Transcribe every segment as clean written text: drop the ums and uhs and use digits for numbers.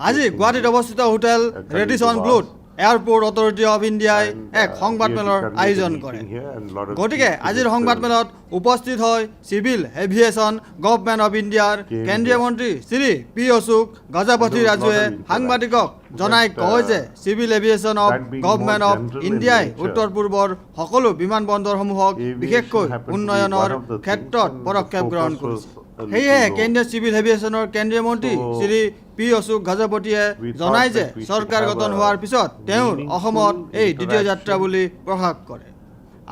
আজি গুৱাহাটীত অৱস্থিত হোটেল ৰেডিসন ব্লুত এয়াৰপোৰ্ট অথৰিটি অফ ইণ্ডিয়াই এক সংবাদমেলৰ আয়োজন কৰে। গতিকে আজিৰ সংবাদমেলত উপস্থিত হয় চিভিল এভিয়েশ্যন গভৰ্ণমেণ্ট অফ ইণ্ডিয়াৰ কেন্দ্ৰীয় মন্ত্ৰী শ্ৰী পি অশোক গজপতি ৰাজুৱে সাংবাদিকক জনাই কয় যে civil aviation of government of ইণ্ডিয়াই উত্তৰ পূৰ্বৰ সকলো বিমানবন্দৰসমূহক বিশেষকৈ উন্নয়নৰ ক্ষেত্ৰত পদক্ষেপ গ্ৰহণ কৰিছে। সেয়েহে কেন্দ্ৰীয় চিভিল এভিয়েশ্যনৰ কেন্দ্ৰীয় মন্ত্ৰী শ্ৰী পি অশোক গজপতিয়ে জনায় যে চৰকাৰ গঠন হোৱাৰ পিছত তেওঁৰ অসমত এই দ্বিতীয় যাত্ৰা বুলি প্ৰকাশ কৰে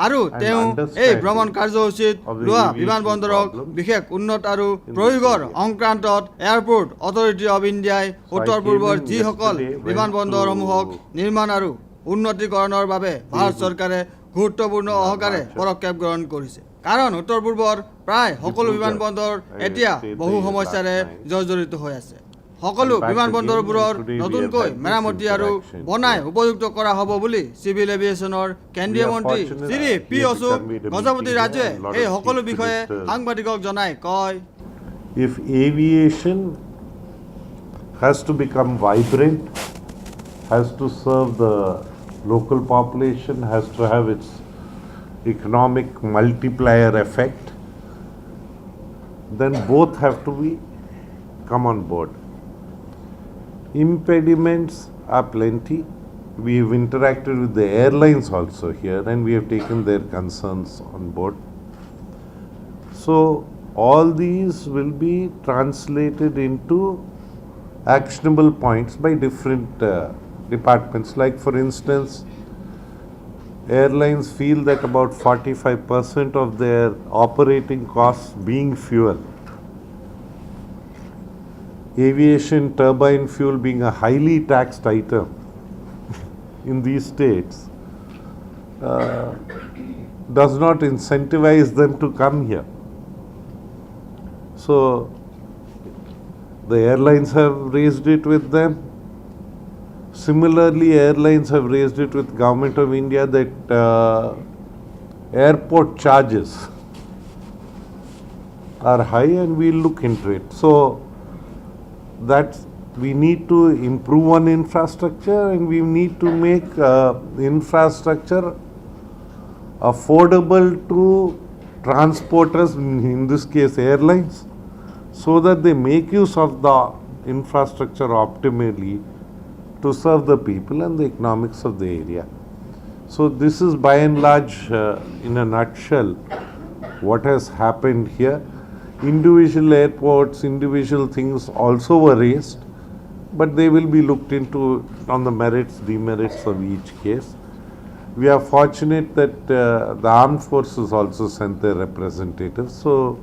আৰু তেওঁ এই ভ্ৰমণ কাৰ্যসূচীত লোৱা বিমানবন্দৰক বিশেষ উন্নত আৰু প্ৰয়োগৰ সংক্ৰান্তত এয়াৰপোৰ্ট অথৰিটি অফ ইণ্ডিয়াই উত্তৰ পূৰ্বৰ যিসকল বিমানবন্দৰসমূহক নিৰ্মাণ আৰু উন্নতিকৰণৰ বাবে ভাৰত চৰকাৰে গুৰুত্বপূৰ্ণ সহকাৰে পদক্ষেপ গ্ৰহণ কৰিছে। কাৰণ উত্তৰ পূৰ্বৰ প্ৰায় সকলো বিমানবন্দৰ এতিয়া বহু সমস্যাৰে জৰ্জৰিত হৈ আছে। সকলো বিমানবন্দৰবোৰৰ নতুনকৈ মেৰামতি আৰু বনাই উপযুক্ত কৰা হ'ব বুলি চিভিল এভিয়েশ্যনৰ কেন্দ্ৰীয় মন্ত্ৰী শ্ৰী পি অশোক গজপতি ৰাজুৱে এই সকলো বিষয়ে সাংবাদিকক জনাই কয়, If aviation has to become vibrant, has to serve the local population, has to have its economic multiplier effect, then both have to be come on board. Impediments are plenty. We have interacted with the airlines also here and we have taken their concerns on board. So all these will be translated into actionable points by different departments. Like for instance, airlines feel that about 45% of their operating costs being fuel. Aviation turbine fuel being a highly taxed item in these states does not incentivize them to come here. So the airlines have raised it with them. Similarly, airlines have raised it with Government of India that airport charges are high and we'll look into it. So that we need to improve on infrastructure and we need to make infrastructure affordable to transporters, in this case airlines, so that they make use of the infrastructure optimally to serve the people and the economics of the area. So this is by and large, in a nutshell, what has happened here. Individual airports, individual things also were raised, but they will be looked into on the merits, demerits of each case. We are fortunate that the armed forces also sent their representatives. So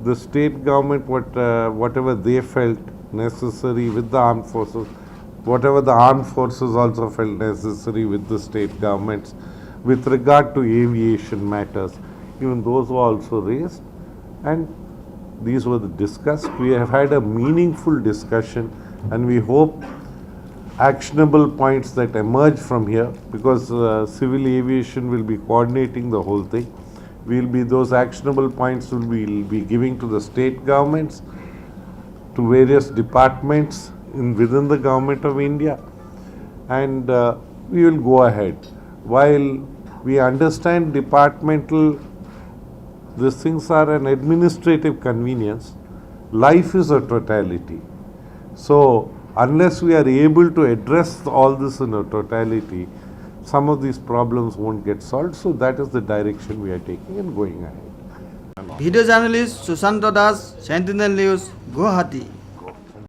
the state government, whatever they felt necessary with the armed forces, whatever the armed forces also felt necessary with the state governments with regard to aviation matters, even those were also raised and these were discussed. We have had a meaningful discussion and we hope actionable points that emerge from here, because civil aviation will be coordinating the whole thing. Those actionable points will be giving to the state governments, to various departments within the Government of India, and we will go ahead. While we understand departmental, these things are an administrative convenience, life is a totality. So unless we are able to address all this in a totality, some of these problems won't get solved. So that is the direction we are taking and going ahead. Video journalist Sushant Das, Sentinel News, Guwahati.